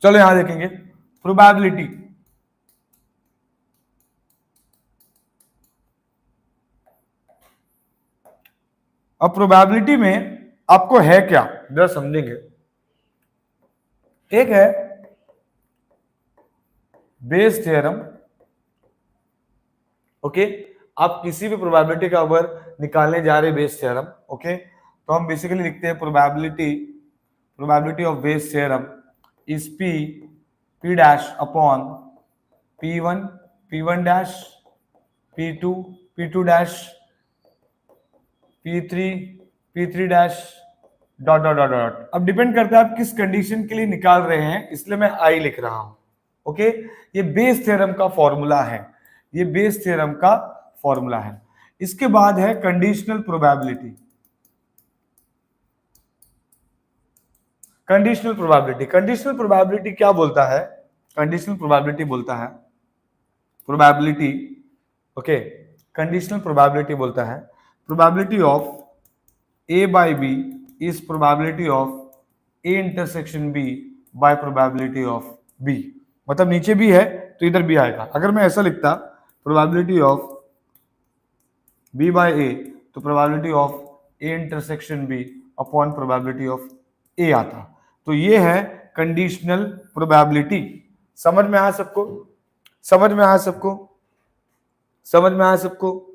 चलो यहां देखेंगे प्रोबेबिलिटी। अब प्रोबेबिलिटी में आपको है क्या, जरा समझेंगे। एक है बेस थ्योरम, ओके। आप किसी भी प्रोबेबिलिटी का अगर निकालने जा रहे हैं बेस थ्योरम, ओके, तो हम बेसिकली लिखते हैं probability of Bayes theorem is p dash upon p1 dash p2 dash p3 dash dot dot dot dot. अब डिपेंड करता है आप किस कंडीशन के लिए निकाल रहे हैं, इसलिए मैं आई लिख रहा हूं, ओके। ये बेस थ्योरम का फॉर्मूला है, ये बेस थ्योरम का फॉर्मूला है। इसके बाद है कंडीशनल प्रोबेबिलिटी। कंडीशनल प्रोबेबिलिटी क्या बोलता है? कंडीशनल प्रोबेबिलिटी बोलता है प्रोबेबिलिटी, ओके, कंडीशनल प्रोबेबिलिटी बोलता है probability of a by b is probability of a intersection b by probability of b। मतलब नीचे भी है तो इधर भी आएगा। अगर मैं ऐसा लिखता probability of b by a, तो probability of a intersection b upon probability of a आता। तो ये है कंडीशनल प्रोबेबिलिटी। समझ में आया सबको? समझ में आया सबको? समझ में आया सबको?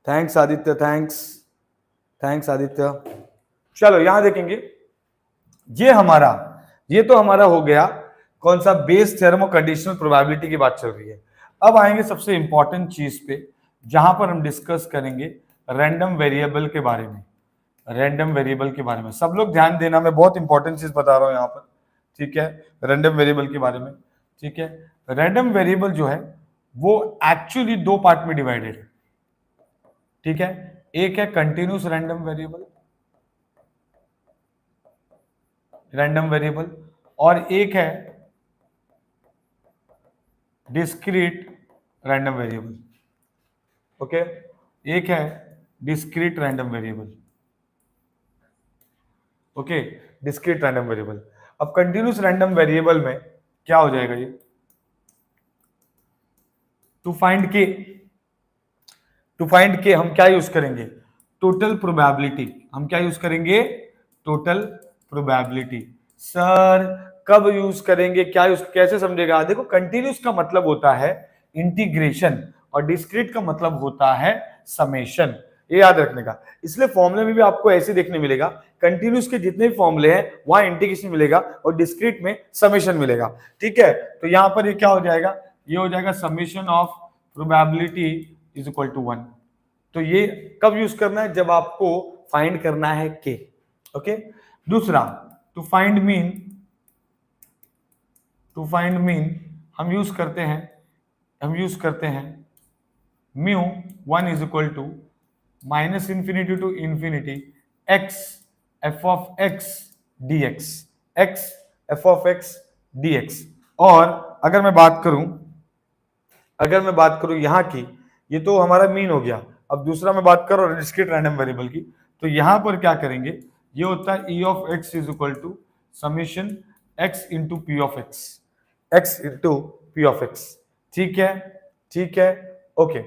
Thanks Aditya, thanks Aditya. चलो यहां देखेंगे, ये तो हमारा हो गया कौन सा, बेस थ्योरम और कंडीशनल प्रोबेबिलिटी की बात चल रही है। अब आएंगे सबसे इंपॉर्टेंट चीज पे, जहां पर हम डिस्कस करेंगे रैंडम वेरिएबल के बारे में। रैंडम वेरिएबल के बारे में सब लोग ध्यान देना, मैं बहुत इंपॉर्टेंट चीज बता रहा हूं यहां पर, ठीक है, रैंडम वेरिएबल के बारे में, ठीक है। रैंडम वेरिएबल जो है वो एक्चुअली दो पार्ट में डिवाइडेड है, ठीक है। एक है कंटिन्यूस रैंडम वेरिएबल और एक है डिस्क्रीट रैंडम वेरिएबल, ओके। एक है discrete random variable, okay, discrete random variable. अब कंटिन्यूस रैंडम वेरिएबल में क्या हो जाएगा, ये टू फाइंड के हम क्या यूज करेंगे, टोटल प्रोबेबिलिटी। हम क्या यूज करेंगे, टोटल प्रोबेबिलिटी। सर कब यूज करेंगे, क्या यूज, कैसे समझेगा? देखो, कंटिन्यूस का मतलब होता है इंटीग्रेशन और डिस्क्रीट का मतलब होता है समेशन, ये याद रखने का। इसलिए फॉर्मूले में भी आपको ऐसे देखने मिलेगा, कंटिन्यूस के जितने भी फॉर्मूले हैं वहां इंटीग्रेशन मिलेगा और डिस्क्रीट में समेशन मिलेगा, ठीक है। तो यहां पर ये क्या हो जाएगा, ये हो जाएगा summation of probability is equal to 1। तो ये कब यूज करना है, जब आपको फाइंड करना है के, ओके। दूसरा, टू फाइंड मीन हम यूज करते हैं mu 1 is equal to minus infinity to infinity x f of x D x. और अगर मैं बात करूं यहां की, ये तो हमारा मीन हो गया। अब दूसरा मैं बात कर रहा हूं डिस्क्रीट रैंडम वेरिएबल की, तो यहां पर क्या करेंगे, ये होता है E of x is equal to summation x into P of x, ठीक है, ओके।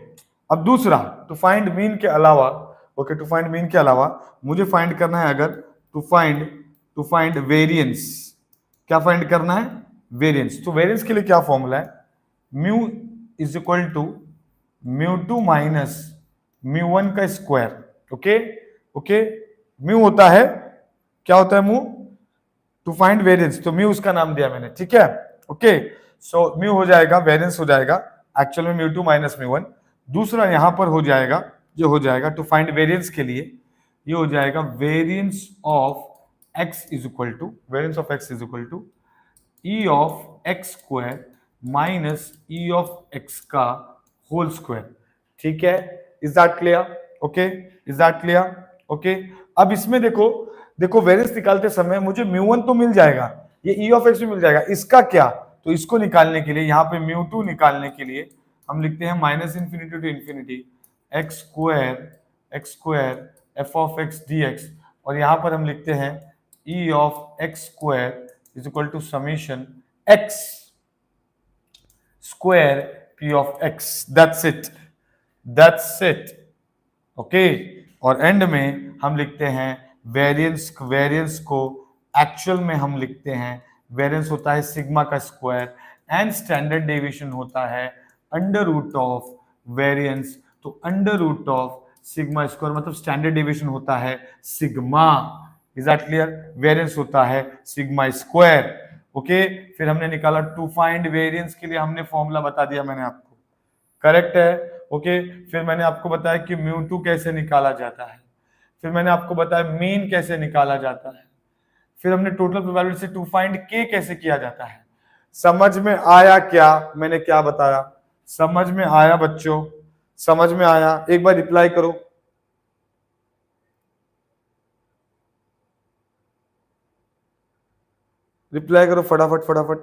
अब दूसरा, टू फाइंड मीन के अलावा मुझे फाइंड करना है, अगर टू फाइंड वेरिएंस, क्या फाइंड करना है, वेरिएंस। तो वेरिएंस के लिए क्या फॉर्मूला है, mu is equal to mu 2 minus mu 1 का स्क्वायर, ओके। म्यू होता है, क्या होता है म्यू, टू फाइंड वेरिएंस, तो म्यू उसका नाम दिया मैंने, ठीक है, ओके। सो म्यू हो जाएगा, वेरिएंस हो जाएगा एक्चुअल में म्यू 2 माइनस म्यू 1। दूसरा यहां पर हो जाएगा, जो हो जाएगा टू फाइंड वेरिएंस के लिए, ये हो जाएगा variance of x is equal to E of x square minus E of x का होल स्क्वायर, ठीक है। Is that clear, okay. अब इसमें देखो वेरिएंस निकालते समय मुझे μ1 तो मिल जाएगा, ये ई ऑफ एक्स भी मिल जाएगा, इसका क्या, तो इसको निकालने के लिए, यहाँ पे μ2 निकालने के लिए हम लिखते हैं minus infinity to infinity x square F of x D x, और यहाँ पर हम लिखते हैं E of x square is equal to summation x square p of x. That's it okay. और एंड में हम लिखते हैं वेरिएंस को एक्चुअल में हम लिखते हैं, वेरिएंस होता है सिग्मा का स्क्वायर एंड स्टैंडर्ड डेविएशन होता है अंडर रूट ऑफ वेरिएंस, तो under root of sigma square मतलब स्टैंडर्ड डेविएशन होता है sigma. Is that clear? Variance होता है सिग्मा स्क्वायर ओके। फिर हमने निकाला टू फाइंड वेरिएंस के लिए हमने फॉर्मूला बता दिया मैंने आपको, करेक्ट है ओके। फिर मैंने आपको बताया कि म्यू2 कैसे निकाला जाता है, फिर मैंने आपको बताया मीन कैसे निकाला जाता है, फिर हमने टोटल प्रोबेबिलिटी से टू फाइंड के कैसे किया जाता है। समझ में आया क्या मैंने क्या बताया? समझ में आया बच्चों? समझ में आया? एक बार रिप्लाई करो। रिप्लाई करो फटाफट फटाफट,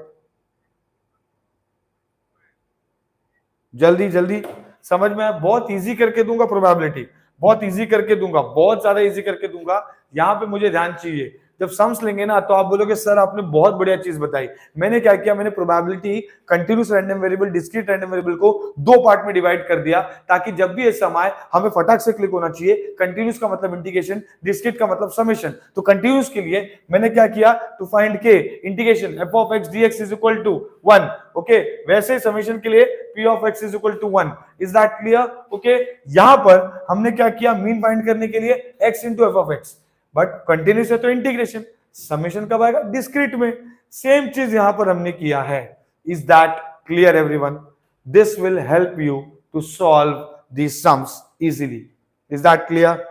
जल्दी जल्दी। समझ में आया? बहुत इजी करके दूंगा प्रोबेबिलिटी, बहुत इजी करके दूंगा, बहुत ज्यादा इजी करके दूंगा। यहाँ पे मुझे ध्यान चाहिए, जब सम्स लेंगे ना तो आप बोलोगे सर आपने बहुत बढ़िया चीज बताई। मैंने क्या किया, मैंने probability continuous random variable discrete random variable को दो पार्ट में डिवाइड कर दिया, ताकि जब भी ये सम आए हमें फटाक से क्लिक होना चाहिए। कंटिन्यूस का मतलब इंटीग्रेशन, डिस्क्रीट का मतलब समेशन। तो कंटिन्यूस के लिए मैंने क्या किया, to find k integration f of x dx is equal to 1 okay. वैसे समेशन के लिए p of x is equal to 1। Is that clear okay. यहां पर हमने क्या किया, मीन फाइंड करने के लिए x into F of x, but continuous है तो इंटीग्रेशन, समेशन कब आएगा, डिस्क्रीट में। सेम चीज यहां पर हमने किया है। Is that clear everyone? This will help you to solve these sums easily. Is that clear?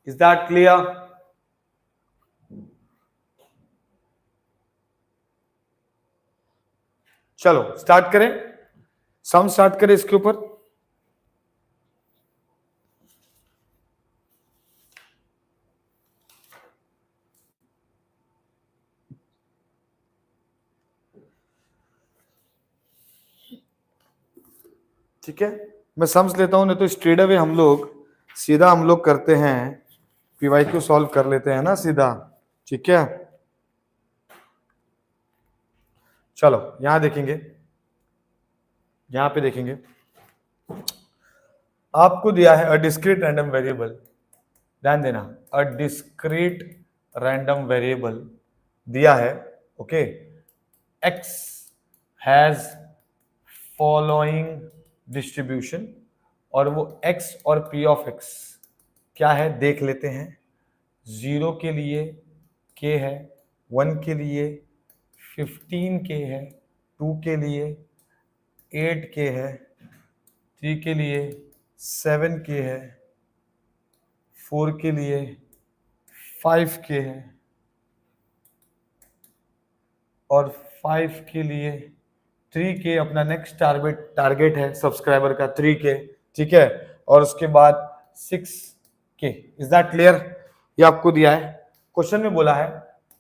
Is that clear? चलो स्टार्ट करें, सम स्टार्ट करें इसके ऊपर। ठीक है, मैं सम्स लेता हूं, नहीं तो स्ट्रेट अवे हम लोग करते हैं, पीवाईक्यू सॉल्व कर लेते हैं ना सीधा। ठीक है, चलो यहां देखेंगे, यहां पे देखेंगे आपको दिया है अ डिस्क्रीट रैंडम वेरिएबल, ध्यान देना, अ डिस्क्रीट रैंडम वेरिएबल दिया है okay. X has following distribution, और वो x और p ऑफ x क्या है देख लेते हैं। 0 के लिए k है, 1 के लिए 15 k है, 2 के लिए 8 k है, 3 के लिए 7 k है, 4 के लिए 5 k है, और 5 के लिए 3 के अपना नेक्स्ट टारगेट है सब्सक्राइबर का 3 के। ठीक है, और उसके बाद 6 के। Is that clear? ये आपको दिया है, क्वेश्चन में बोला है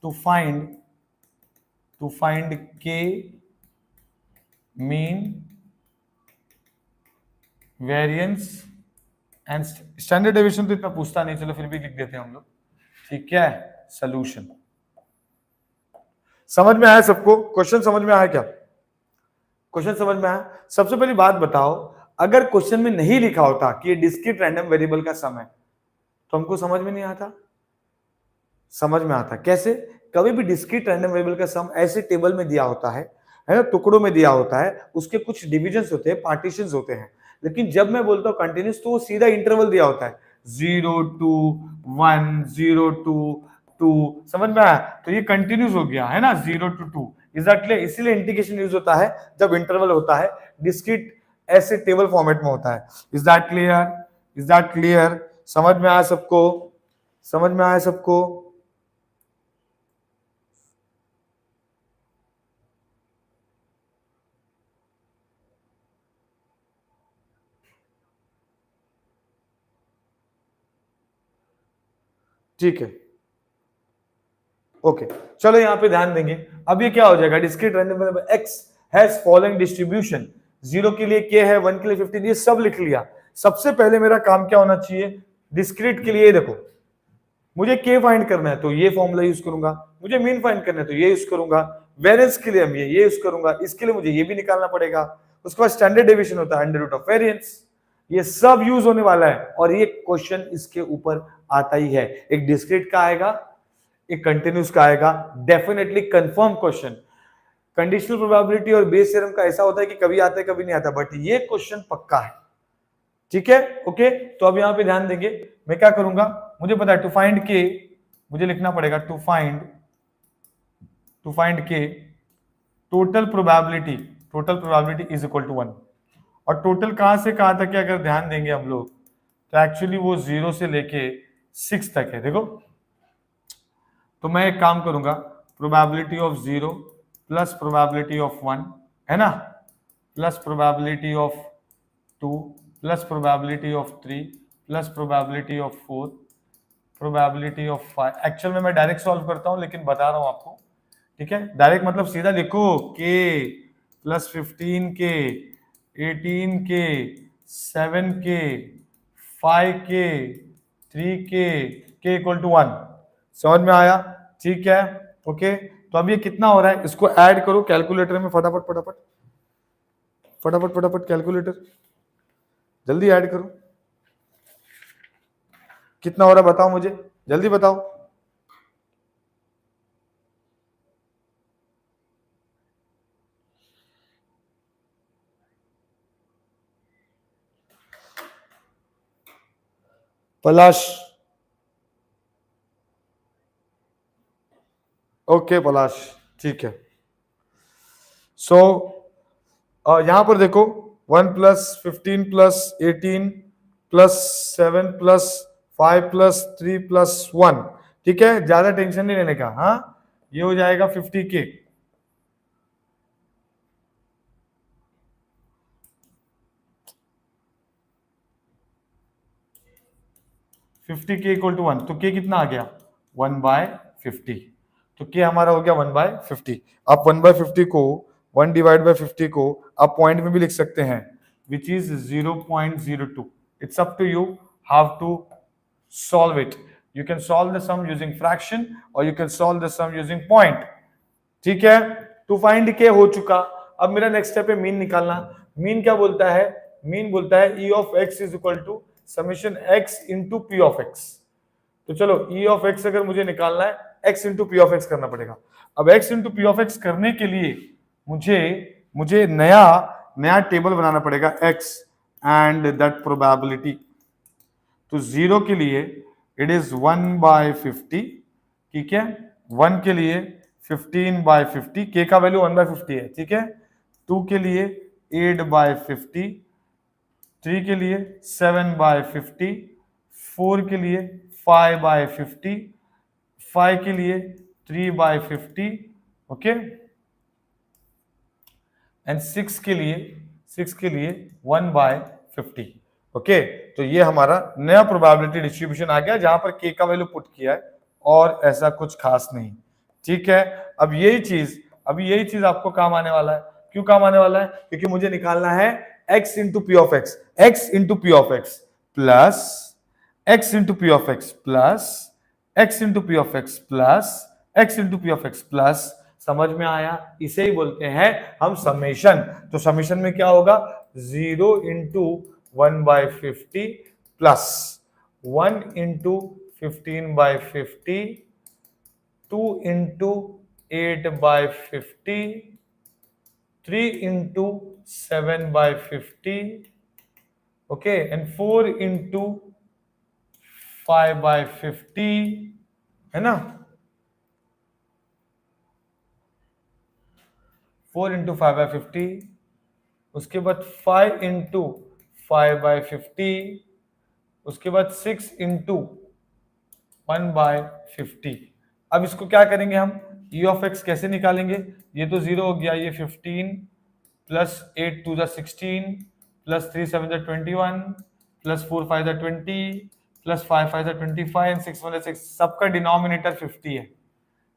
to find K mean variance and standard deviation तो इतना पूछता नहीं, चलो फिर भी लिख देते हैं हम लोग। ठीक है, सॉल्यूशन समझ में आया सबको? क्वेश्चन समझ में आया क्या? क्वेश्चन समझ में आया? सबसे पहली बात बताओ, अगर क्वेश्चन में नहीं लिखा होता कि ये डिस्क्रीट रैंडम वेरिएबल का सम है तो हमको समझ में नहीं आता? समझ में आता कैसे? कभी भी डिस्क्रीट रैंडम वेरिएबल का सम ऐसे टेबल में दिया होता है ना, टुकड़ों में दिया होता है, उसके कुछ डिविजन्स होते हैं, पार्टीशंस होते हैं। लेकिन जब मैं बोलता हूं कंटिन्यूस तो वो सीधा इंटरवल दिया होता है, 0 to 1, 0 to 2, समझ में आया? तो ये कंटिन्यूस हो गया है ना, 0 to 2। Is that clear? इसीलिए इंटीग्रेशन यूज होता है जब इंटरवल होता है, डिस्क्रीट ऐसे टेबल फॉर्मेट में होता है। Is that clear? Is that clear? समझ में आया सबको? समझ में आया सबको? ठीक है, ओके। चलो यहाँ पे ध्यान देंगे, अब ये क्या हो जाएगा, discrete random variable x has following distribution, 0 के लिए k है, 1 के लिए 15, ये सब लिख लिया। सबसे पहले मेरा काम क्या होना चाहिए, डिस्क्रीट के लिए देखो, मुझे k फाइंड करना है तो ये फॉर्मूला यूज करूंगा, मुझे मीन फाइंड करना है तो ये यूज करूंगा, वेरिएंस के लिए हम ये यूज करूंगा, इसके लिए मुझे ये भी निकालना पड़ेगा, उसके बाद स्टैंडर्ड डेविएशन होता है अंडर रूट ऑफ वेरिएंस, ये सब यूज होने वाला है और ये क्वेश्चन इसके ऊपर आता ही है। एक डिस्क्रीट का आएगा, एक कंटिन्यूस का आएगा, definitely confirm question. Conditional probability और बेस थ्योरम का ऐसा होता है कि कभी आता है कभी नहीं आता, बट ये क्वेश्चन पक्का है, ठीक है, ओके। तो अब यहां पे ध्यान देंगे, मैं क्या करूंगा, मुझे पता है टू फाइंड के, मुझे लिखना पड़ेगा to find k total probability is equal to 1, और टोटल कहां से कहां तक है अगर ध्यान देंगे हम लोग तो एक्चुअली वो 0 से लेके 6 तक है। देखो, तो मैं एक काम करूंगा, probability of 0 plus probability of 1 है ना, plus probability of 2 plus probability of 3 plus probability of 4 probability of 5। Actual में मैं डायरेक्ट सॉल्व करता हूं लेकिन बता रहा हूं आपको, ठीक है, डायरेक्ट मतलब सीधा लिखो k प्लस 15 के 18 के 7 के 5 के 3 के इक्वल टू 1। समझ में आया, ठीक है, ओके। तो अब ये कितना हो रहा है, इसको ऐड करो कैलकुलेटर में, फटाफट फटाफट फटाफट फटाफट कैलकुलेटर जल्दी ऐड करो, कितना हो रहा है बताओ मुझे, जल्दी बताओ। पलाश, ओके पलाश, ठीक है। सो यहां पर देखो 1 plus 15 plus 18 plus 7 plus 5 plus 3 plus 1, ठीक है, ज्यादा टेंशन नहीं लेने का, हाँ, ये हो जाएगा 50k, 50k इक्वल टू 1, तो k कितना आ गया 1/50, तो k हमारा हो गया 1/50। आप 1/50 को 1 डिवाइड बाय 50 को आप पॉइंट में भी लिख सकते हैं, which is 0.02। It's up to you how to solve it, you can solve the sum using fraction और you can solve the sum using point, ठीक है। टू फाइंड k हो चुका, अब मेरा नेक्स्ट स्टेप है मीन निकालना। मीन क्या बोलता है, मीन बोलता है e of x is equal to summation x into P of X. तो चलो e ऑफ x अगर मुझे निकालना है x into P of x करना पड़ेगा। अब x into P of x करने के लिए मुझे नया टेबल बनाना पड़ेगा x एंड दैट प्रोबेबिलिटी। तो 0 के लिए इट इज 1/50, ठीक है, 1 के लिए 15/50, k का वैल्यू 1/50 है, ठीक है, 2 के लिए 8/50, 3 के लिए 7/50, 4 के लिए 5/50, 5 के लिए 3/50, ओके, एंड 6 के लिए 1/50, ओके। तो ये हमारा नया प्रोबेबिलिटी डिस्ट्रीब्यूशन आ गया जहां पर k का वैल्यू पुट किया है और ऐसा कुछ खास नहीं, ठीक है। अब यही चीज आपको काम आने वाला है। क्यों काम आने वाला है, क्योंकि मुझे निकालना है x into P of x, x into P of x plus x into P of x plus x into P of x plus x into P of x plus, समझ में आया, इसे ही बोलते हैं हम समेशन। तो समेशन में क्या होगा, 0 into 1/50 plus 1 into 15/50, 2 into 8/50, 3 into 7/50, okay, and 4 into 5/50, है ना, 4 into 5/50, उसके बाद 5 into 5/50, उसके बाद 6 into 1/50। अब इसको क्या करेंगे हम, e ऑफ x कैसे निकालेंगे, ये तो 0 हो गया, ये 15 plus 8 2 16 plus 3 7 21 plus 4 5 20 plus 5 25 and 6 1 6, सबका डिनोमिनेटर 50 है।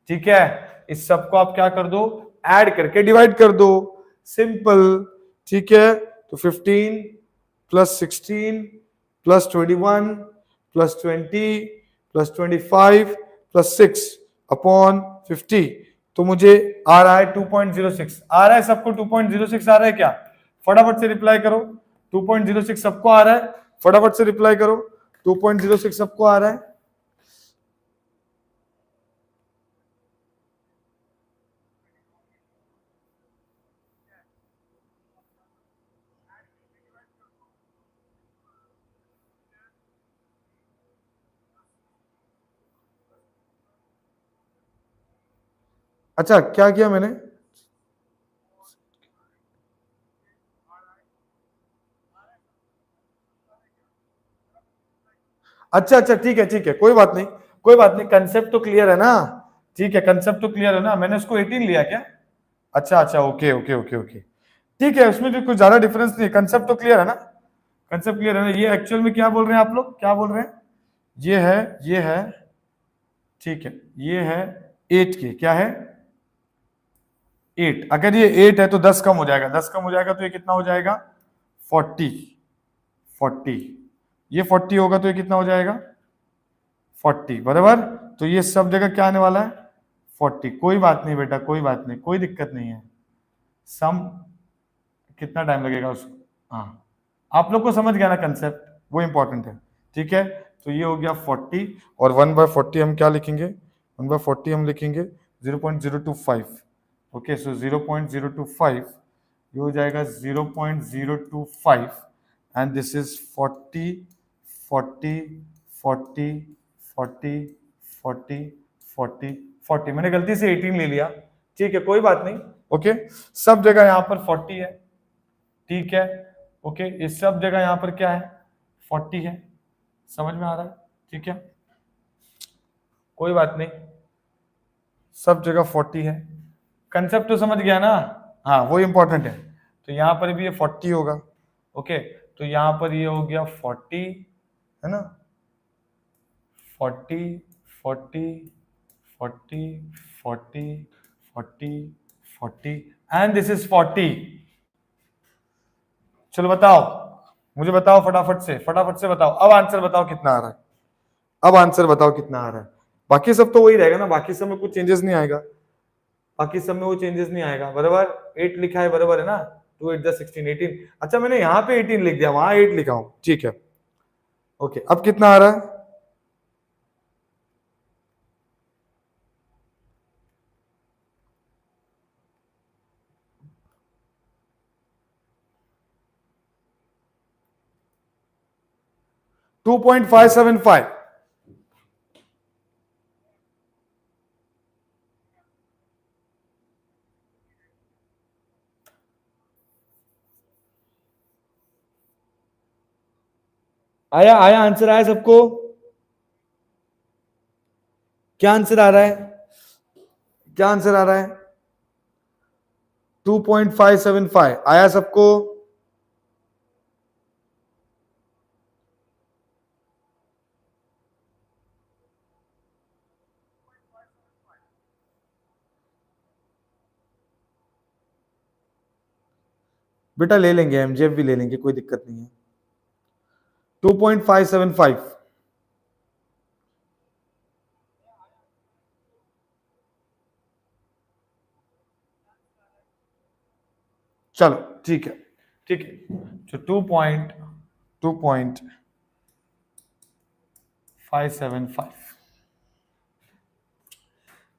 ठीक है, इस सबको आप क्या कर दो, ऐड करके डिवाइड कर दो, सिंपल। ठीक है, तो 15 plus 16 plus 21 plus 20 plus 25 plus 6 upon 50, तो मुझे आ रहा है 2.06 आ रहा है। सबको 2.06 आ रहा है क्या? फटाफट से रिप्लाई करो। 2.06 सबको आ रहा है, फटाफट से रिप्लाई करो। 2.06 सबको आ रहा है? अच्छा, क्या किया मैंने? अच्छा अच्छा, ठीक है, कोई बात नहीं, कोई बात नहीं, कंसेप्ट तो क्लियर है ना? ठीक है, कंसेप्ट तो क्लियर है ना? मैंने उसको 18 लिया क्या? अच्छा अच्छा, ओके ओके ओके ओके, ठीक है, उसमें जो कुछ ज्यादा डिफरेंस नहीं है, कंसेप्ट तो क्लियर है ना? कंसेप्ट क्लियर है ना? ये एक्चुअल में क्या बोल रहे हैं आप लोग, क्या बोल रहे हैं? ये है, ठीक है, ये है 8 के, क्या है? 8। अगर ये 8 है तो 10 कम हो जाएगा, 10 कम हो जाएगा तो ये कितना हो जाएगा? 40। 40, ये 40 होगा तो ये कितना हो जाएगा? 40, बराबर। तो ये सब जगह क्या आने वाला है? 40। कोई बात नहीं बेटा, कोई बात नहीं, कोई दिक्कत नहीं है। सम कितना टाइम लगेगा उसको, हाँ, आप लोग को समझ गया ना कंसेप्ट, वो इंपॉर्टेंट है। ठीक है, तो ये हो गया 40, और 1/40 हम क्या लिखेंगे? 1/40 हम लिखेंगे 0.025। ओके, सो 0.025, ये हो जाएगा 0.025, एंड दिस इज 40 40 40 40 40 40 40। मैंने गलती से 18 ले लिया, ठीक है, कोई बात नहीं। ओके, सब जगह यहां पर 40 है, ठीक है। ओके, इस सब जगह यहां पर क्या है? 40 है, समझ में आ रहा है? ठीक है, कोई बात नहीं, सब जगह 40 है, कंसेप्ट तो समझ गया ना? हाँ, वो इंपॉर्टेंट है। तो यहां पर भी ये 40 होगा। ओके, तो यहां पर ये हो गया 40, है ना? 40 40 40 40 40 40, एंड दिस इज 40। चलो बताओ, मुझे बताओ फटाफट से बताओ, अब आंसर बताओ कितना आ रहा है, अब आंसर बताओ कितना आ रहा है। बाकी सब तो वही रहेगा ना, बाकी सब में कुछ चेंजेस नहीं आएगा, बाकी सब में वो चेंजेस नहीं आएगा, बराबर। 8 लिखा है, बराबर है ना? 2 8 16 18। अच्छा, मैंने यहाँ पे 18 लिख दिया, वहां 8 लिखा हूं, ठीक है। ओके, अब कितना आ रहा है? टू 2.575। आया आया, आंसर आया सबको? क्या आंसर आ रहा है? क्या आंसर आ रहा है? 2.575 आया सबको? बेटा ले लेंगे, एमजीएफ भी ले लेंगे, कोई दिक्कत नहीं है। 2.575। चलो ठीक है, ठीक है, तो 2.575,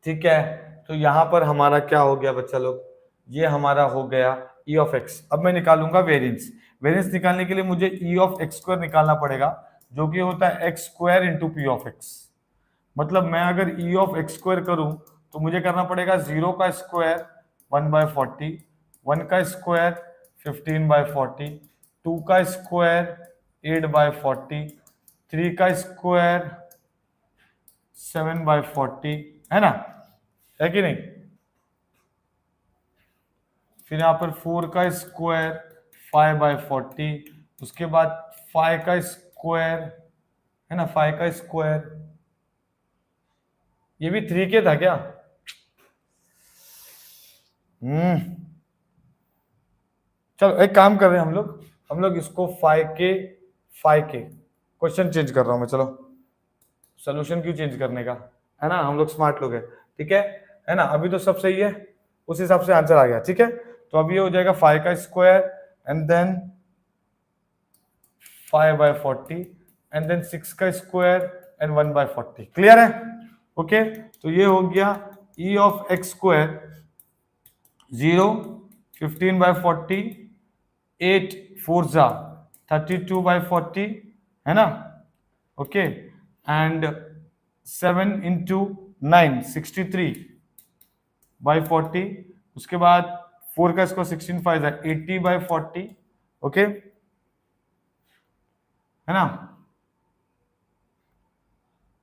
ठीक है। तो यहां पर हमारा क्या हो गया बच्चा लोग? ये हमारा हो गया ई ऑफ एक्स। अब मैं निकालूंगा वेरिएंस। वेरिएंस निकालने के लिए मुझे ई ऑफ एक्स स्क्वायर निकालना पड़ेगा, जो कि होता है x square into P of X. मतलब मैं अगर ई ऑफ एक्स स्क्वायर करूं तो मुझे करना पड़ेगा 0 का स्क्वायर 1/40, 1 का स्क्वायर 15/40, 2 का स्क्वायर 8/40, 3 का स्क्वायर 7/40, है ना? है कि नहीं? फिर यहाँ पर 4 का स्क्वायर 5/40, उसके बाद 5 का स्क्वायर, है ना, 5 का स्क्वायर, ये भी 3k था क्या? चलो एक काम कर रहे हैं हम लोग इसको 5k क्वेश्चन चेंज कर रहा हूं मैं, चलो सोल्यूशन क्यों चेंज करने का, है ना, हम लोग स्मार्ट लोग हैं, ठीक है ना, अभी तो सब सही है, उस हिसाब से आंसर आ गया, ठीक है। तो अब ये हो जाएगा 5 का square and then 5/40 and then 6 का स्क्वायर एंड 1/40, क्लियर है? ओके, तो ये हो गया e ऑफ एक्स स्क्वायर 0, 15/40, 8 4 जा 32/40, है ना, ओके, एंड 7 इंटू 9 63/40, उसके बाद 4 का इसको 16 5 है 80/40, ओके, है ना,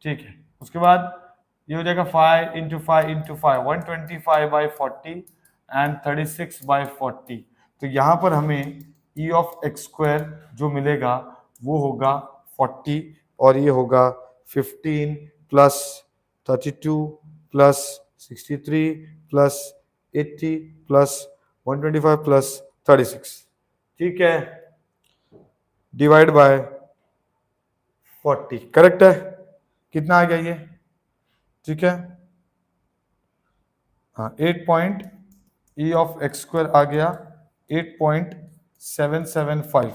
ठीक है। उसके बाद ये हो जाएगा 5 इंटू 5 इंटू 5 125/40 एंड 36/40। तो यहाँ पर हमें e ऑफ एक्स स्क्वायर जो मिलेगा वो होगा 40 और ये होगा 15 plus 32 plus 63 plus 80 plus 125 plus 36, ठीक है, डिवाइड बाय 40, करेक्ट है? कितना आ गया ये, ठीक है, हाँ 8 point E of x square आ गया 8.775,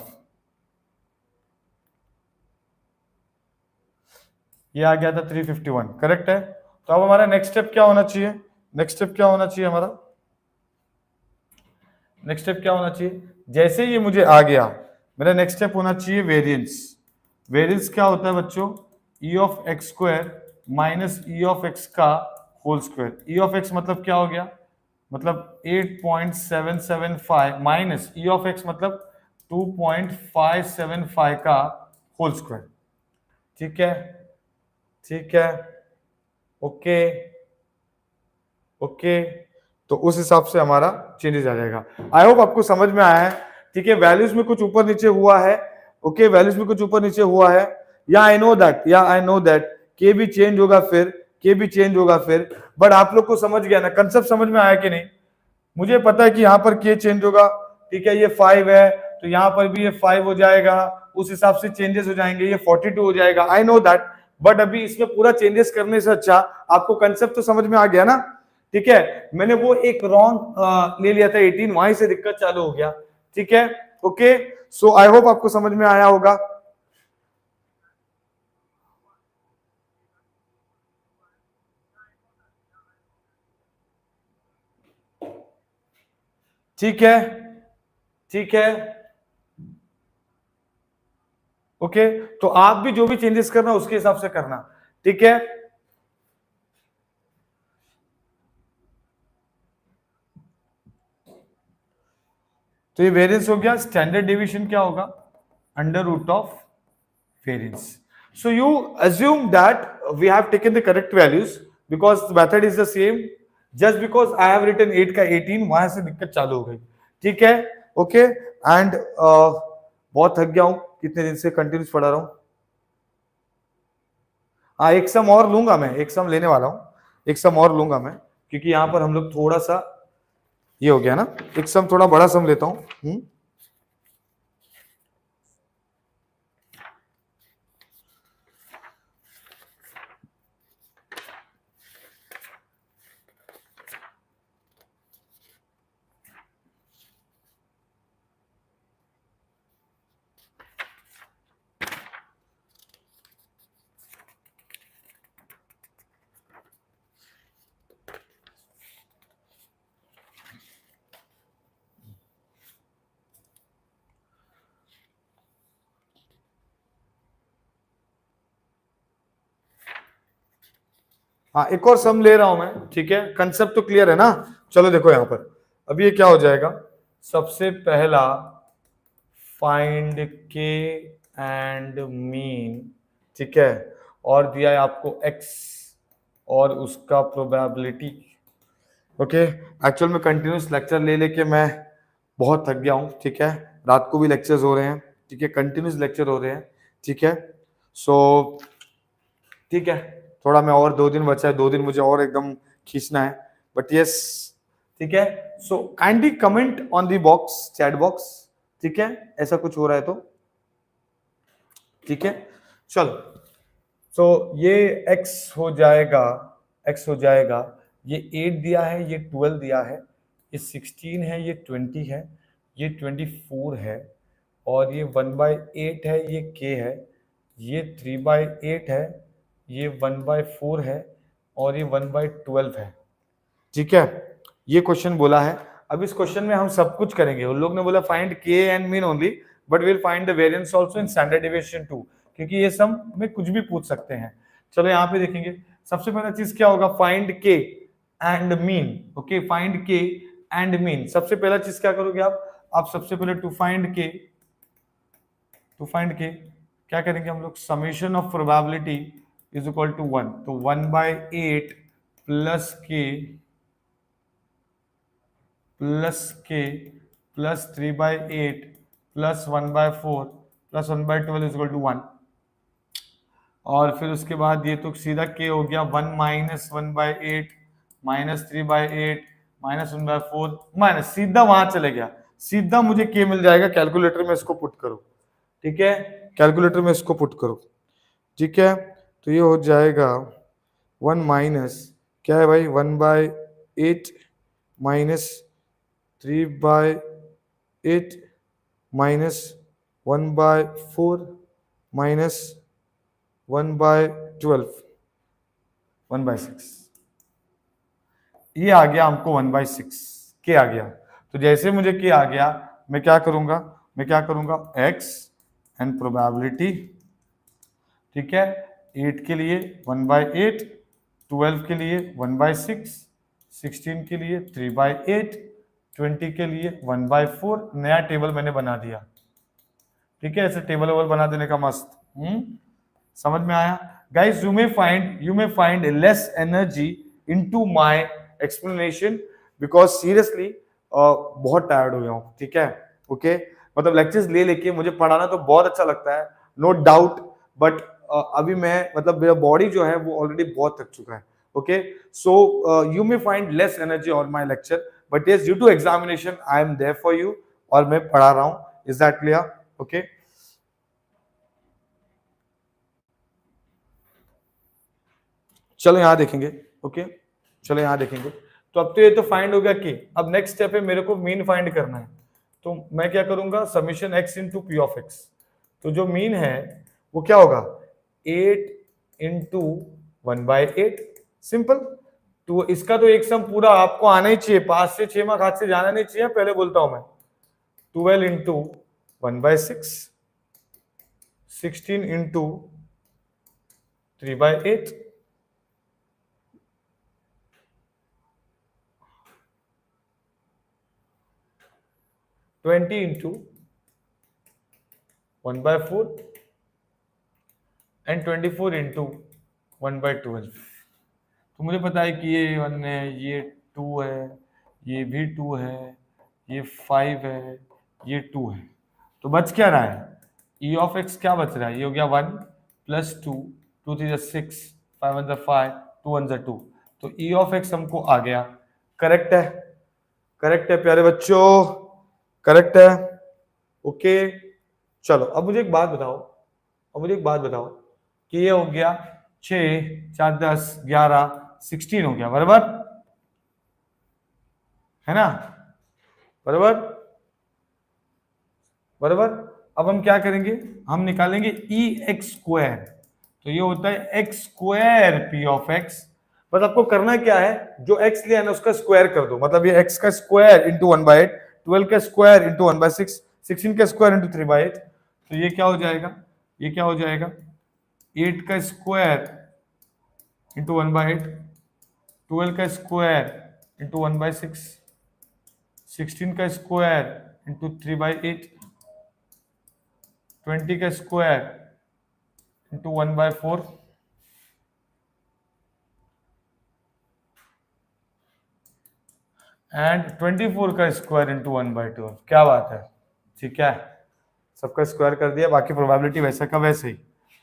ये आ गया था 351, करेक्ट है। तो अब हमारा नेक्स्ट स्टेप क्या होना चाहिए, नेक्स्ट स्टेप क्या होना चाहिए हमारा, नेक्स्ट स्टेप क्या होना चाहिए, जैसे ये मुझे आ गया मेरा नेक्स्ट स्टेप होना चाहिए वेरिएंस। वेरिएंस क्या होता है बच्चों, E of x square minus E of x का होल स्क्वायर। ई ऑफ एक्स मतलब क्या हो गया, मतलब 8.775 माइनस ई ऑफ एक्स मतलब 2.575 का होल स्क्वायर, ठीक है, ठीक है, ओके ओके, तो उस हिसाब से हमारा चेंजेस आ जाएगा। आई होप आपको समझ में आया है, ठीक है। वैल्यूज में कुछ ऊपर नीचे हुआ है, ओके, वैल्यूज में कुछ ऊपर नीचे हुआ है, या आई नो दैट के भी चेंज होगा फिर, के भी चेंज होगा फिर, बट आप लोग को समझ गया ना, कंसेप्ट समझ में आया कि नहीं? मुझे पता है कि यहाँ पर के चेंज होगा, ठीक है, ये 5 है तो यहाँ पर भी ये 5 हो जाएगा, उस हिसाब से चेंजेस हो जाएंगे, ये 42 हो जाएगा, आई नो दैट, बट अभी इसमें पूरा चेंजेस करने से अच्छा आपको कंसेप्ट तो समझ में आ गया ना, ठीक है। मैंने वो एक रॉन्ग ले लिया था 18, वहीं से दिक्कत चालू हो गया, ठीक है, ओके। सो आई होप आपको समझ में आया होगा, ठीक है, ठीक है, ओके। तो आप भी जो भी चेंजेस करना उसके हिसाब से करना, ठीक है। तो ये वेरिएंस हो गया, स्टैंडर्ड डेविएशन क्या होगा, under root of variance. So you assume that we have taken the correct values because the method is the same. Just because I have written 8 का 18 वहां से दिक्कत चालू हो गई, ठीक है, ओके। एंड बहुत थक गया हूं, कितने दिन से कंटिन्यूस पढ़ा रहा हूं। हाँ, एक सम और लूंगा मैं, एक सम लेने वाला हूं, एक सम और लूंगा मैं, क्योंकि यहां पर हम लोग थोड़ा सा ये हो गया ना, एक सम थोड़ा बड़ा सम लेता हूं। हाँ, एक और सम ले रहा हूं मैं, ठीक है, कंसेप्ट तो क्लियर है ना। चलो देखो यहां पर अब ये क्या हो जाएगा, सबसे पहला फाइंड के एंड मीन, ठीक है, और दिया है आपको x और उसका प्रोबेबिलिटी, ओके। एक्चुअल में कंटिन्यूस लेक्चर ले लेके मैं बहुत थक गया हूं, ठीक है, रात को भी लेक्चर्स हो रहे हैं, ठीक है, कंटिन्यूस लेक्चर हो रहे हैं, ठीक है। सो ठीक है, थोड़ा मैं और 2 दिन बचा है, 2 दिन मुझे और एकदम खींचना है, बट यस ठीक है। So kindly comment on the box, chat box, ठीक है, ऐसा कुछ हो रहा है तो ठीक है। चलो, सो ये x हो जाएगा, x हो जाएगा, ये 8 दिया है, ये 12 दिया है, ये 16 है, ये 20 है, ये 24 है, और ये 1/8 है, ये k है, ये 3/8 है, ये 1/4 है, और ये 1/12 है, ठीक है। ये क्वेश्चन बोला है। अब इस क्वेश्चन में हम सब कुछ करेंगे। उन लोग ने बोला find k and mean only, but will find the variance also in standard deviation too, क्योंकि ये सब में कुछ भी पूछ सकते हैं। चलो यहाँ पे देखेंगे, सबसे पहला चीज क्या होगा, find k and mean. Okay, find k and mean. सबसे पहला चीज क्या करोगे आप सबसे पहले टू फाइंड के क्या करेंगे हम लोग, summation of probability is equal to 1, तो 1/8 plus k plus 3/8 plus 1/4 plus 1/12 is equal to 1, और फिर उसके बाद ये तो सीधा k हो गया 1 माइनस 1/8 माइनस 3/8 माइनस 1/4 माइनस, सीधा वहां चले गया, सीधा मुझे k मिल जाएगा। कैलकुलेटर में इसको पुट करो, ठीक है, कैलकुलेटर में इसको पुट करो, ठीक है। तो ये हो जाएगा 1 माइनस क्या है भाई, 1/8 माइनस 3/8 माइनस 1/4 माइनस 1/12 1/6, ये आ गया हमको 1/6 के आ गया। तो जैसे मुझे के आ गया, मैं क्या करूंगा x एंड प्रोबेबिलिटी, ठीक है, 8 के लिए 1/8, 12 के लिए 1/6, 16 के लिए 3/8, 20 के लिए 1/4। नया टेबल मैंने बना दिया, ठीक है, ऐसे टेबल वेबल बना देने का मस्त। समझ में आया guys? You may find less energy into my explanation because seriously बहुत टायर्ड हो गया हूँ, ठीक है। ओके, मतलब लेक्चर्स ले लेके मुझे पढ़ाना तो बहुत अच्छा लगता है, नो डाउट, बट अभी मैं मतलब मेरा बॉडी जो है वो ऑलरेडी बहुत थक चुका है। Okay, so you may find less energy on my lecture, but yes due to examination I am there for you, और मैं पढ़ा रहा हूँ। Is that clear? ओके, चलो यहां देखेंगे। ओके, चलो यहां देखेंगे। तो अब तो ये तो फाइंड हो गया कि अब नेक्स्ट स्टेप है मेरे को मीन फाइंड करना है। तो मैं क्या करूंगा, summation x into P of X. तो जो मीन है वो क्या होगा, 8 इंटू 1/8, सिंपल। तो इसका तो एक सम पूरा आपको आना ही चाहिए, 5 से 6 मार्क हाथ से जाना नहीं चाहिए, पहले बोलता हूं मैं। 12 into 1/6, 16 into 3/8, 20 into 1/4 and 24 into 1/12। तो मुझे पता है कि ये 1 है, ये 2 है, ये भी 2 है, ये 5 है, ये 2 है। तो बच क्या रहा है, e ऑफ x क्या बच रहा है, ये हो गया 1 प्लस 2, 2 3 6, 5 1 5, 2 1 2। तो e ऑफ x हमको आ गया। करेक्ट है, करेक्ट है प्यारे बच्चों, करेक्ट है। ओके, चलो अब मुझे एक बात बताओ, कि ये हो गया 6 4 10 11 16 हो गया, बराबर है ना, बराबर बराबर। अब हम क्या करेंगे, हम निकालेंगे ई एक्स स्क्वायर। तो ये होता है x square p of x. बस आपको करना क्या है, जो एक्स लिया है ना उसका स्क्वायर कर दो, मतलब ये एक्स का स्क्वायर इंटू 1/8, 12 का स्क्वायर इंटू 1/6, 16 का स्क्वायर इंटू 3/8। तो ये क्या हो जाएगा, 8 का स्क्वायर इंटू 1/8, 12 का स्क्वायर इंटू 1/6, 16 का स्क्वायर इंटू 3/8, 20 का स्क्वायर इंटू 1/4, एंड 24 का स्क्वायर इंटू 1/12। क्या बात है, ठीक है, सबका स्क्वायर कर दिया, बाकी प्रोबेबिलिटी वैसा का वैसे ही।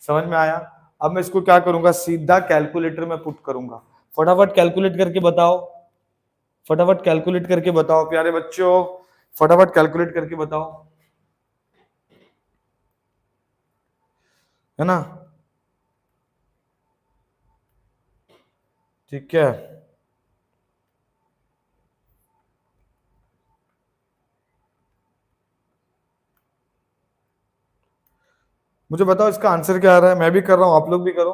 समझ में आया? अब मैं इसको क्या करूंगा, सीधा कैलकुलेटर में पुट करूंगा। फटाफट कैलकुलेट करके बताओ, फटाफट कैलकुलेट करके बताओ प्यारे बच्चों, फटाफट कैलकुलेट करके बताओ, है ना? ठीक है, मुझे बताओ इसका आंसर क्या आ रहा है। मैं भी कर रहा हूं, आप लोग भी करो।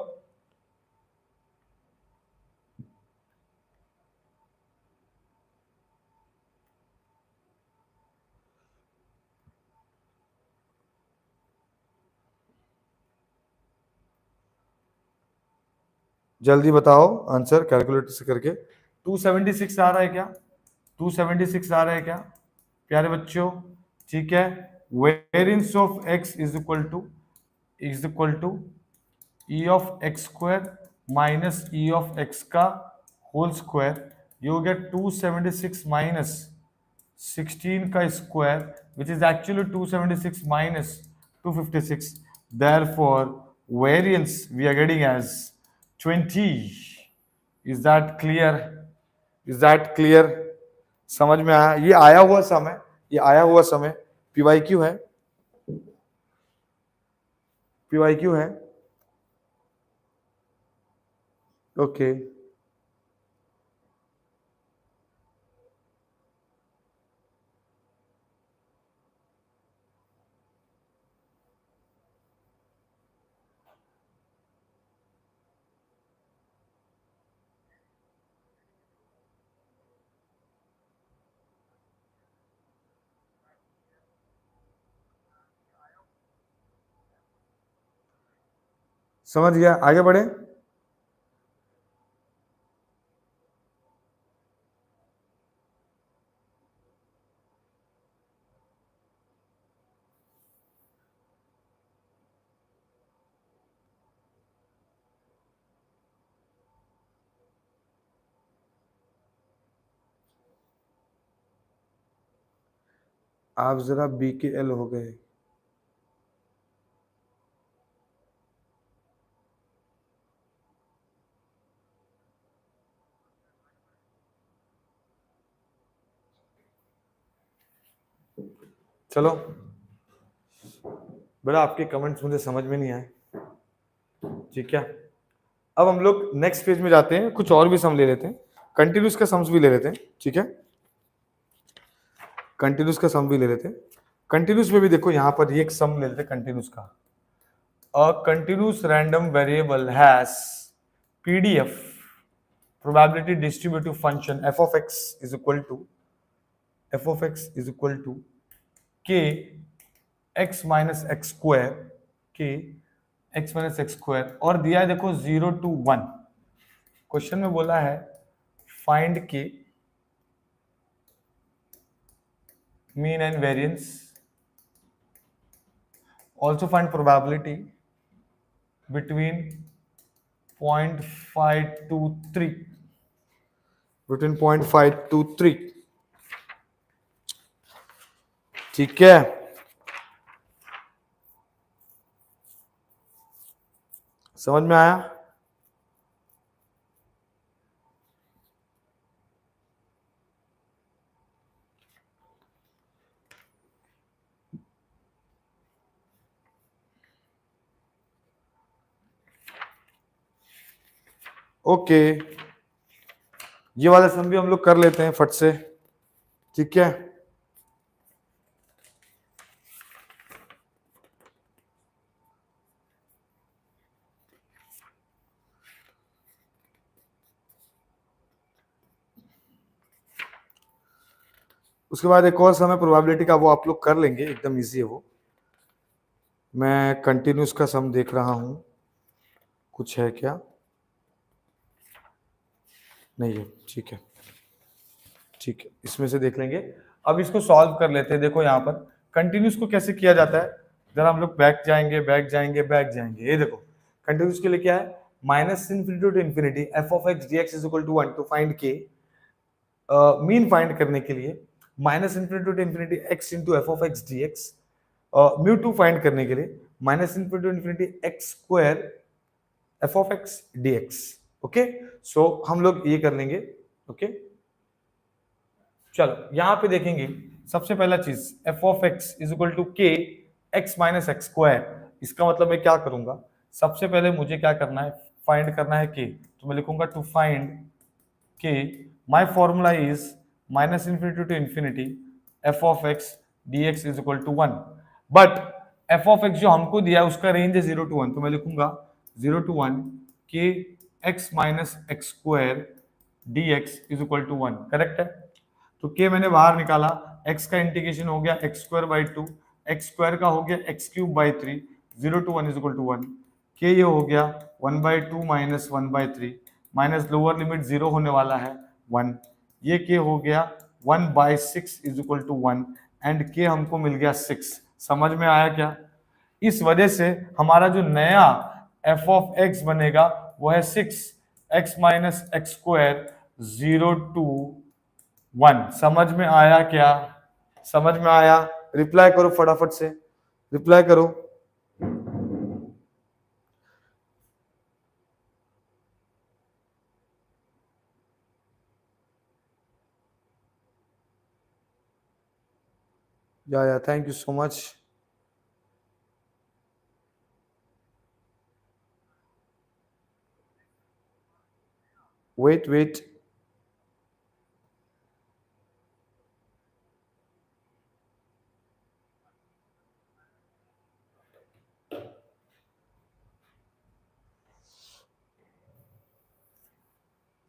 जल्दी बताओ आंसर कैलकुलेटर से करके। 276 आ रहा है क्या? 276 आ रहा है क्या प्यारे बच्चों? ठीक है, variance of x is equal to E of x square minus E of x का होल स्क्वायर। ये हो गया 276 माइनस 16 का square, which is actually 276 minus 256. Therefore, variance we are getting as 20. Is that clear? Is that clear? समझ में आया? ये आया हुआ समय, ये आया हुआ समय PYQ है, PYQ है। ओके, समझ गया, आगे बढ़े। आप जरा BKL हो गए। चलो बेटा, आपके कमेंट्स मुझे समझ में नहीं आए, ठीक है। अब हम लोग नेक्स्ट पेज में जाते हैं, कुछ और भी सम ले लेते हैं, कंटिन्यूस का सम्स भी ले लेते हैं, ठीक है। कंटिन्यूस का सम भी ले लेते हैं। कंटिन्यूस में भी देखो यहाँ पर ये एक सम ले लेते हैं कंटिन्यूस का। A continuous random variable has PDF probability distributive function f of x is equal to k x minus x square, k x minus x square, और दिया है देखो 0 to 1। क्वेश्चन में बोला है find K mean and variance, also find probability between 0.5 to 3, between 0.5 to 3, ठीक है। समझ में आया? ओके, ये वाला सम भी हम लोग कर लेते हैं फट से, ठीक है। उसके बाद एक और सम है प्रोबेबिलिटी का, वो आप लोग कर लेंगे, एकदम इजी है वो। मैं कंटिन्यूस का सम देख रहा हूं, कुछ है क्या? नहीं है, ठीक है, ठीक है, इसमें से देख लेंगे। अब इसको सॉल्व कर लेते हैं। देखो यहाँ पर कंटिन्यूस को कैसे किया जाता है, जरा हम लोग बैक जाएंगे, बैक जाएंगे, बैक जाएंगे। ये देखो कंटिन्यूस के लिए क्या है, minus infinity to infinity F of x D x is equal to 1 to find K. Mean find करने के लिए minus infinity to infinity X into F of x D X, mu to find करने के लिए minus infinity to infinity x square F of x D X. Okay, so हम लोग ये कर लेंगे। ओके, चलो यहां पे देखेंगे सबसे पहला चीज f of x is equal to k x minus x square. इसका मतलब मैं क्या करूंगा, सबसे पहले मुझे क्या करना है, फाइंड करना है के, तो मैं लिखूंगा to find k my formula is minus infinity to infinity F of x D x is equal to 1। But f of x जो हमको दिया है उसका रेंज है 0 to 1, तो मैं लिखूंगा 0 to 1 k x minus x square D x is equal to 1। Correct है, तो के मैंने बाहर निकाला, x का इंटीग्रेशन हो गया x square by 2, x square का हो गया x cube by 3, 0 to 1 is equal to 1। K ये हो गया 1/2 माइनस 1/3 माइनस लोअर लिमिट 0 होने वाला है 1। ये के हो गया 1/6 इज इक्वल टू 1 एंड के हमको मिल गया 6। समझ में आया क्या? इस वजह से हमारा जो नया एफ ऑफ एक्स बनेगा वो है 6 x minus x square 0 to 1। समझ में आया क्या? समझ में आया? रिप्लाई करो फटाफट से, रिप्लाई करो। या thank you so much. Wait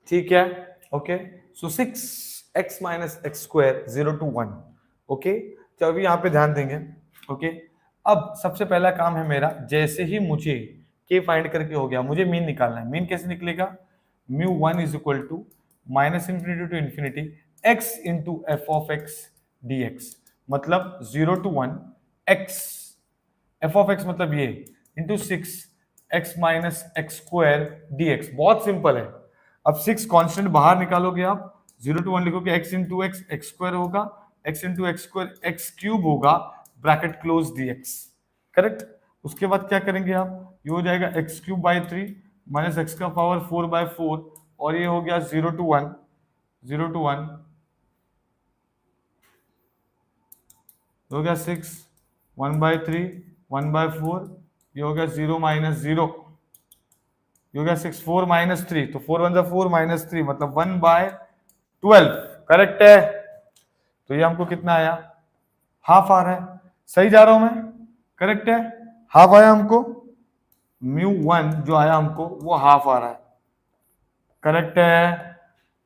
ठीक है। Okay, so 6x minus x square 0 to 1। Okay, तो अभी यहाँ पे ध्यान देंगे। ओके, अब सबसे पहला काम है मेरा, जैसे ही मुझे के फाइंड करके हो गया, मुझे मीन निकालना है। मीन कैसे निकलेगा? μ1 is equal to minus infinity to infinity x into F of x D X, मतलब 0 to 1 x F of X मतलब ये into 6x minus x square D X. बहुत सिंपल है। अब 6 कांस्टेंट बाहर निकालोगे आप, 0 to 1 लिखोगे x into x x square होगा, x into x square x cube होगा, ब्रैकेट क्लोज dx। करेक्ट? उसके बाद क्या करेंगे आप, ये हो जाएगा x cube by 3 minus x का पावर 4/4 और ये हो गया 0 to 1 हो गया 6 1/3 1/4, ये हो गया 0 माइनस 0, ये हो गया 6 4 माइनस 3, तो 4 1 जा 4 माइनस 3 मतलब 1/12। करेक्ट है? तो ये हमको कितना आया? हाफ आ रहा है। सही जा रहा हूं मैं? करेक्ट है, हाफ आया हमको। μ1 जो आया हमको वो हाफ आ रहा है। करेक्ट है?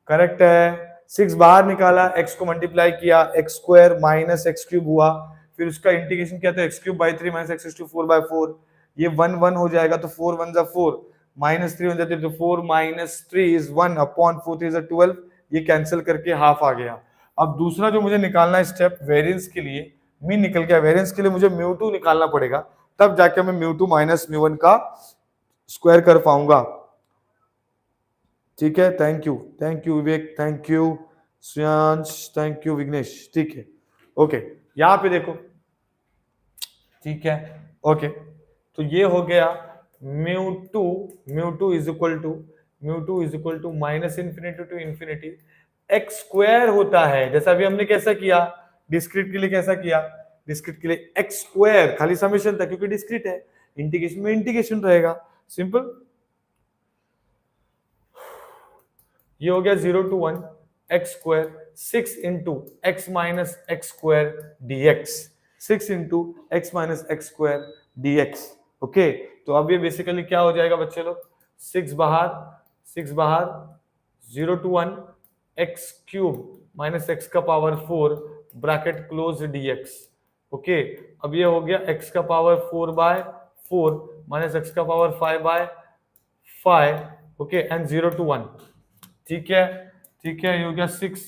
करेक्ट है। 6 बाहर निकाला, x को मल्टीप्लाई किया, x square minus x cube हुआ, फिर उसका इंटीग्रेशन किया तो x cube by 3 minus x to 4/4, ये 1 1 हो जाएगा तो 4 1 जा 4 माइनस 3 हो जाती है तो 4 माइनस 3 इज 1 अपॉन 4 3 इज 12, ये कैंसिल करके हाफ आ गया। अब दूसरा जो मुझे निकालना है स्टेप वेरिएंस के लिए, मीन निकल गया, वेरिएंस के लिए मुझे μ2 निकालना पड़ेगा, तब जाके मैं μ2 माइनस μ1 का स्क्वायर कर पाऊंगा। ठीक है, thank you Vivek, thank you Shreyansh, thank you Vighnesh. ठीक है, ओके, यहां पे देखो। ठीक है, ओके, तो ये हो गया μ2 is equal to minus infinity to infinity x square होता है, जैसा अभी हमने कैसा किया डिस्क्रीट के लिए, कैसा किया डिस्क्रीट के लिए एक्स स्क्वायर, खाली समेशन था क्योंकि डिस्क्रीट है, इंटीग्रेशन में इंटीग्रेशन रहेगा, सिंपल। ये हो गया 0 to 1 x square 6 into x minus x square D x, 6 into x minus x square D X. Okay, तो अब ये बेसिकली क्या हो जाएगा बच्चे लोग, 6 बाहर 0 to 1 x cube minus x का power 4 bracket close dx। Okay, अब ये हो गया x का पावर 4/4 माइनस एक्स का पावर 5/5। Okay, and 0 to 1। ठीक है, ये हो गया 6,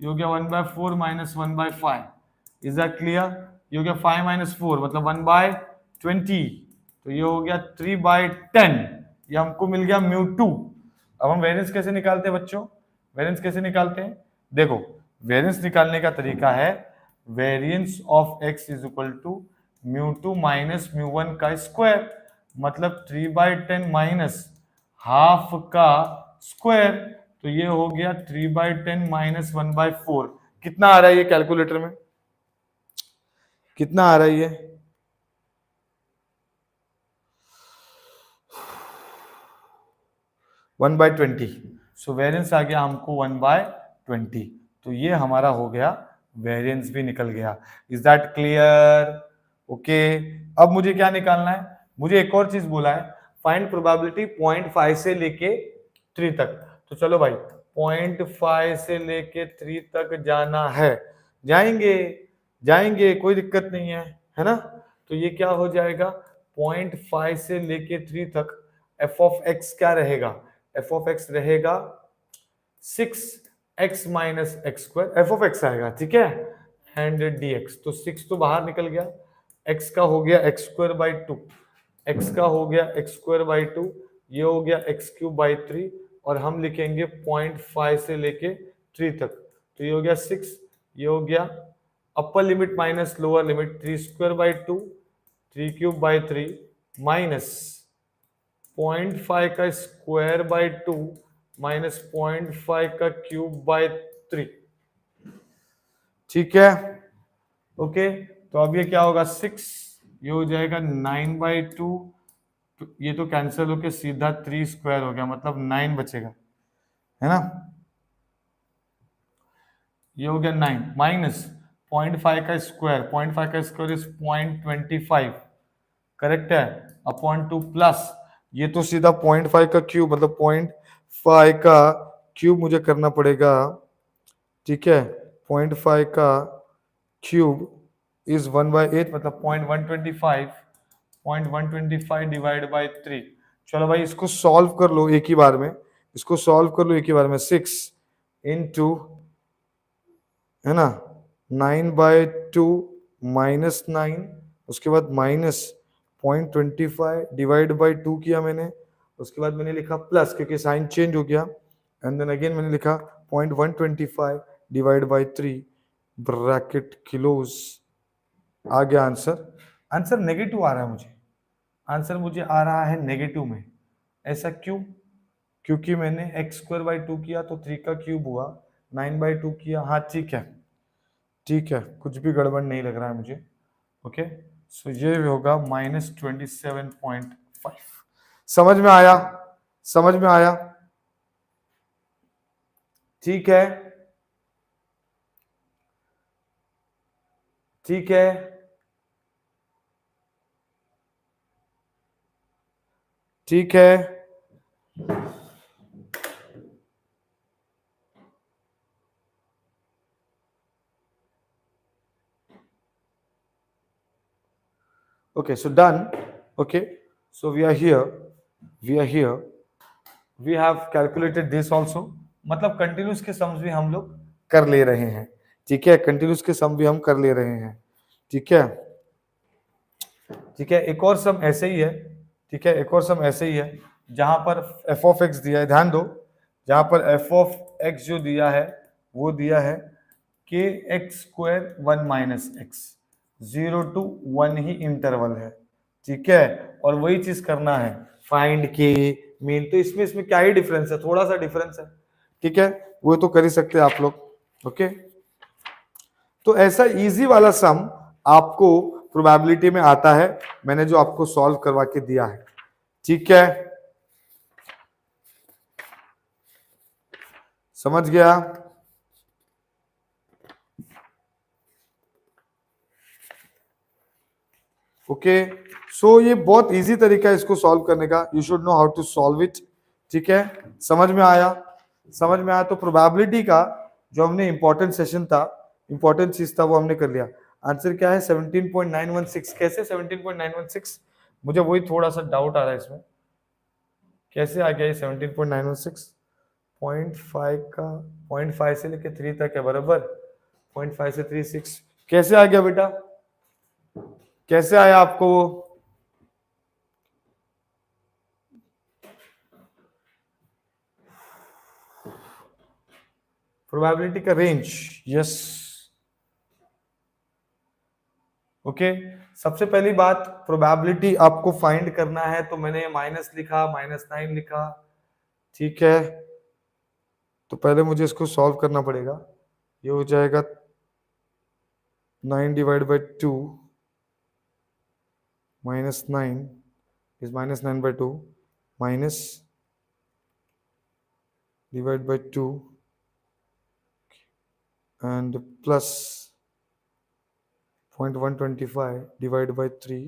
ये हो गया 1/4 माइनस 1/5। Is that clear? ये हो गया 5 माइनस 4 मतलब 1/20, तो ये हो गया 3/10। ये हमको मिल गया μ2। अब हम वेरिएंस कैसे निकालते हैं बच्चों? वेरिएंस कैसे निकालते हैं? देखो, वेरिएंस निकालने का तरीका है variance of x is equal to μ2 minus μ1 का स्क्वायर, मतलब 3/10 माइनस हाफ का स्क्वायर, तो ये हो गया 3/10 माइनस 1/4। कितना आ रहा है ये कैलकुलेटर में, कितना आ रहा है ये? 1/20। सो वेरियंस आ गया हमको 1/20, तो ये हमारा हो गया, वेरियंस भी निकल गया। Is that clear? ओके, अब मुझे क्या निकालना है, मुझे एक और चीज बोला है, फाइंड प्रोबेबिलिटी 0.5 से लेके 3 तक। तो चलो भाई 0.5 से लेके 3 तक जाना है, जाएंगे जाएंगे, कोई दिक्कत नहीं है ना। तो ये क्या हो जाएगा, 0.5 से लेके 3 तक एफ ऑफ एक्स क्या रहेगा, एफ ऑफ एक्स रहेगा 6x minus x square, F of x आएगा, ठीक है, एंड डी एक्स। तो 6 तो बाहर निकल गया, x का हो गया एक्स स्क्वायर बाई 2, एक्स का हो गया एक्स स्क्वायर बाई 2, ये हो गया एक्स क्यूब बाई 3, और हम लिखेंगे 0.5 से लेके 3 तक, तो ये हो गया 6, ये हो गया upper limit minus lower limit 3 square by 2, 3 cube by 3 minus 0.5 का स्क्वायर बाई 2 माइनस 0.5 का क्यूब बाई 3, ठीक है। ओके, तो अब ये क्या होगा 6, ये हो जाएगा 9/2, ये तो कैंसिल होके सीधा 3 स्क्वायर हो गया, मतलब 9 बचेगा, है ना। ये हो गया 9 माइनस 0.5 का स्क्वायर, 0.5 का स्क्वायर इज 0.25, करेक्ट है, अपॉन 2 प्लस ये तो सीधा 0.5 का क्यूब, मतलब 0.5 का क्यूब मुझे करना पड़ेगा, ठीक है। 0.5 का क्यूब इज 1/8, मतलब 0.125, 0.125 डिवाइड बाई 3। चलो भाई इसको सॉल्व कर लो एक ही बार में, इसको सॉल्व कर लो एक ही बार में। 6 इंटू, है ना, 9/2 माइनस 9, उसके बाद माइनस 0.25 डिवाइड बाई 2 किया मैंने, उसके बाद मैंने लिखा प्लस क्योंकि साइन चेंज हो गया, एंड देन अगेन मैंने लिखा 0.125 डिवाइड बाई 3 ब्रैकेट क्लोज। आ गया आंसर, आंसर नेगेटिव आ रहा है मुझे, आंसर मुझे आ रहा है नेगेटिव में। ऐसा क्यों? क्योंकि मैंने एक्स स्क्वायर बाई 2 किया तो 3 का क्यूब हुआ, 9/2 किया, हाँ ठीक है, ठीक है, कुछ भी गड़बड़ नहीं लग रहा है मुझे। ओके, सो ये होगा -27.5। समझ में आया? समझ में आया? ठीक है, ठीक है, ठीक है। Okay, so done. Okay, so we are here, we are here, we have calculated this also, मतलब कंटिन्यूस के सम्स भी हम लोग कर ले रहे हैं, ठीक है, कंटिन्यूस के सम भी हम कर ले रहे हैं, ठीक है, ठीक है। एक और सम ऐसे ही है, ठीक है, एक और सम ऐसे ही है जहां पर एफ ऑफ एक्स दिया है, ध्यान दो, जहां पर एफ ऑफ एक्स जो दिया है वो दिया है के x square 1 minus x, 0 to 1 he interval है, ठीक है, और वही चीज करना है, फाइंड के मीन। तो इसमें इसमें क्या ही डिफरेंस है, थोड़ा सा डिफरेंस है, ठीक है, वो तो कर ही सकते हैं आप लोग। ओके, तो ऐसा इजी वाला सम आपको प्रोबेबिलिटी में आता है, मैंने जो आपको सॉल्व करवा के दिया है, ठीक है, समझ गया? ओके, सो ये बहुत इजी तरीका है इसको सॉल्व करने का, you should know how to solve it, ठीक है, समझ में आया? समझ में आया? तो प्रोबेबिलिटी का जो हमने इंपॉर्टेंट सेशन था, इंपॉर्टेंट चीज था, वो हमने कर लिया। आंसर क्या है 17.916। कैसे 17.916? मुझे वही थोड़ा सा डाउट आ रहा है इसमें, कैसे आ गया ये 17.916? 0.5 का 0.5 से लेके 3 तक है, बराबर, 0.5 से 3 6, कैसे आ गया बेटा, कैसे आया आपको वो? प्रोबेबिलिटी का रेंज, यस, ओके। सबसे पहली बात, प्रोबेबिलिटी आपको फाइंड करना है, तो मैंने माइनस लिखा, -9 लिखा, ठीक है। तो पहले मुझे इसको सॉल्व करना पड़ेगा। ये हो जाएगा 9 divide by 2 -9 is -9/2 minus divide by 2 and plus 0.125 divide by 3।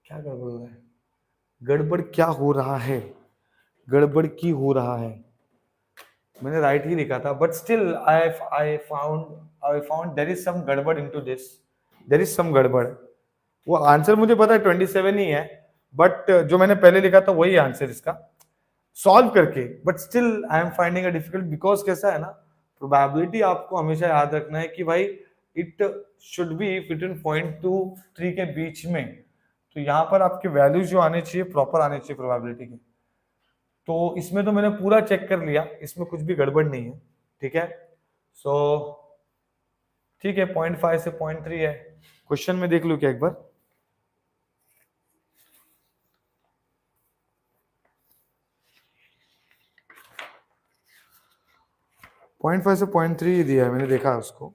क्या गड़बड़ हो रहा है? गड़बड़ क्या हो रहा है? गड़बड़ की हो रहा है? मैंने राइट ही लिखा था, but still I found there is some गड़बड़ into this. There is some गड़बड़। वो आंसर मुझे पता है 27 ही है, बट जो मैंने पहले लिखा था वही आंसर इसका सॉल्व करके, but still I am finding a difficult. Because कैसा है ना, प्रोबेबिलिटी आपको हमेशा याद रखना है कि भाई इट शुड बी बिटवीन 0.2-3 के बीच में। तो यहाँ पर आपके वैल्यूज जो आने चाहिए प्रॉपर आने चाहिए प्रोबेबिलिटी के। तो इसमें तो मैंने पूरा चेक कर लिया, इसमें कुछ भी गड़बड़ नहीं है, ठीक है। सो ठीक है, 0.5 से 0.3 है। क्वेश्चन में देख लो क्या एक बार। 0.5 से 0.3 ही दिया है, मैंने देखा उसको।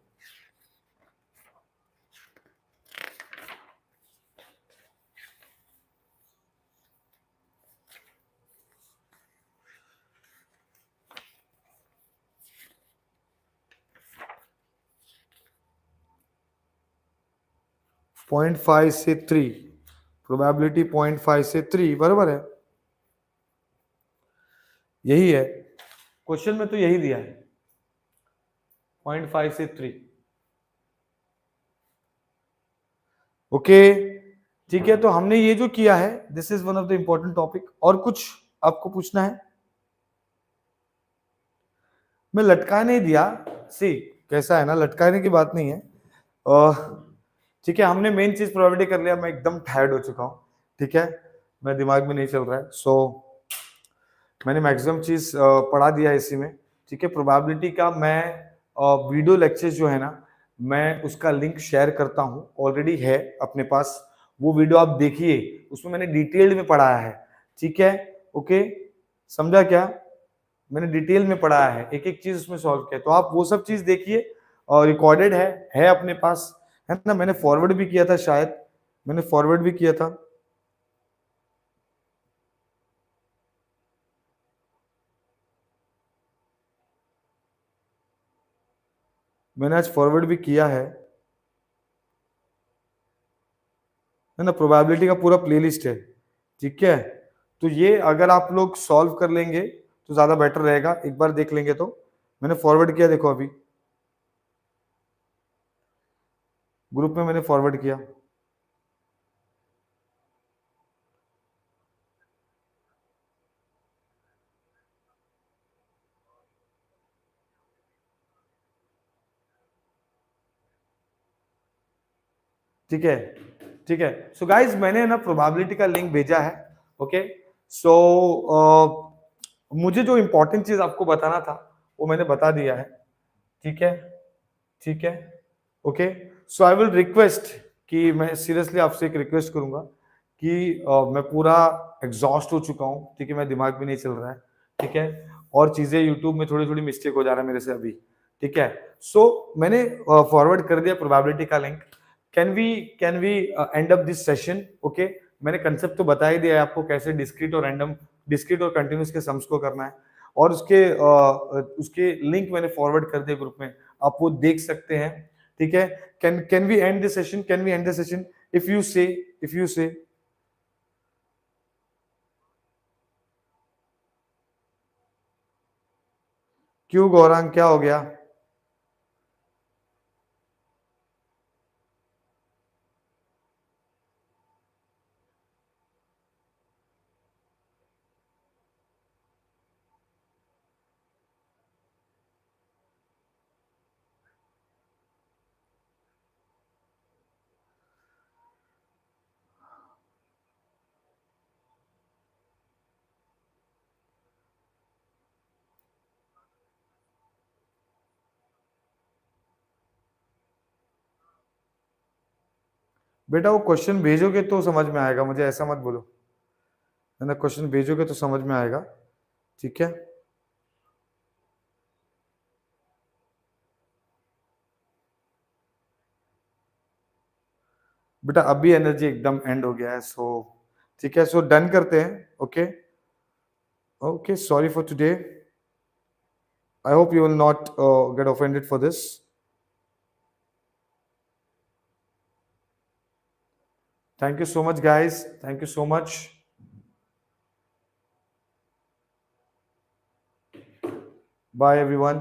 पॉइंट 5 से 3, प्रोबेबिलिटी 0.5 से 3 बराबर है, यही है क्वेश्चन में, तो यही दिया है 0.5 से 3। ओके, ठीक है। तो हमने ये जो किया है, this is one of the important topic. और कुछ आपको पूछना है? मैं लटका नहीं दिया, सी कैसा है ना, लटकाने की बात नहीं है। ठीक है, हमने मेन चीज प्रोबेबिलिटी कर लिया। मैं एकदम टायर्ड हो चुका हूँ, ठीक है, मेरे दिमाग में नहीं चल रहा है। सो मैंने मैक्सिमम चीज पढ़ा दिया है इसी में, ठीक है। प्रोबेबिलिटी का मैं वीडियो लेक्चर जो है ना, मैं उसका लिंक शेयर करता हूँ, ऑलरेडी है अपने पास। वो वीडियो आप देखिए, उसमें मैंने डिटेल्ड में पढ़ाया है, ठीक है। ओके, समझा क्या? मैंने डिटेल में पढ़ाया है, एक एक चीज उसमें सॉल्व किया, तो आप वो सब चीज देखिए। और रिकॉर्डेड है अपने पास, है ना। मैंने फॉरवर्ड भी किया था, शायद मैंने फॉरवर्ड भी किया था। मैंने आज फॉरवर्ड भी किया है ना। प्रोबेबिलिटी का पूरा प्लेलिस्ट है, ठीक है। तो ये अगर आप लोग सॉल्व कर लेंगे तो ज्यादा बेटर रहेगा, एक बार देख लेंगे तो। मैंने फॉरवर्ड किया, देखो अभी ग्रुप में मैंने फॉरवर्ड किया। ठीक है, ठीक है। सो गाइज, मैंने ना प्रोबेबिलिटी का लिंक भेजा है, ओके। सो मुझे जो इंपॉर्टेंट चीज आपको बताना था वो मैंने बता दिया है, ठीक है, ठीक है। Okay, so I will request कि मैं सीरियसली आपसे एक रिक्वेस्ट करूंगा कि मैं पूरा एग्जॉस्ट हो चुका हूँ, ठीक है, मेरा दिमाग भी नहीं चल रहा है, ठीक है। और चीजें यूट्यूब में थोड़ी थोड़ी मिस्टेक हो जा रहा है मेरे से अभी, ठीक है। सो मैंने फॉरवर्ड कर दिया प्रोबेबिलिटी का link. Can we end up this session? Okay, मैंने कंसेप्ट तो बता ही दिया है आपको, कैसे डिस्क्रीट और रैंडम, डिस्क्रीट और कंटिन्यूस के सम्स को करना है। और उसके लिंक मैंने फॉरवर्ड कर दिया ग्रुप में, आप वो देख सकते हैं, ठीक है। Can we end this session? Can we end this session? If you say क्यों गौरांग, क्या हो गया? बेटा वो क्वेश्चन भेजोगे तो समझ में आएगा, मुझे ऐसा मत बोलो, है ना, क्वेश्चन भेजोगे तो समझ में आएगा, ठीक है। बेटा अभी एनर्जी एकदम एंड हो गया है, सो ठीक है, सो डन करते हैं। Okay okay, sorry for today, I hope you will not get offended for this. Thank you so much guys, thank you so much, bye everyone.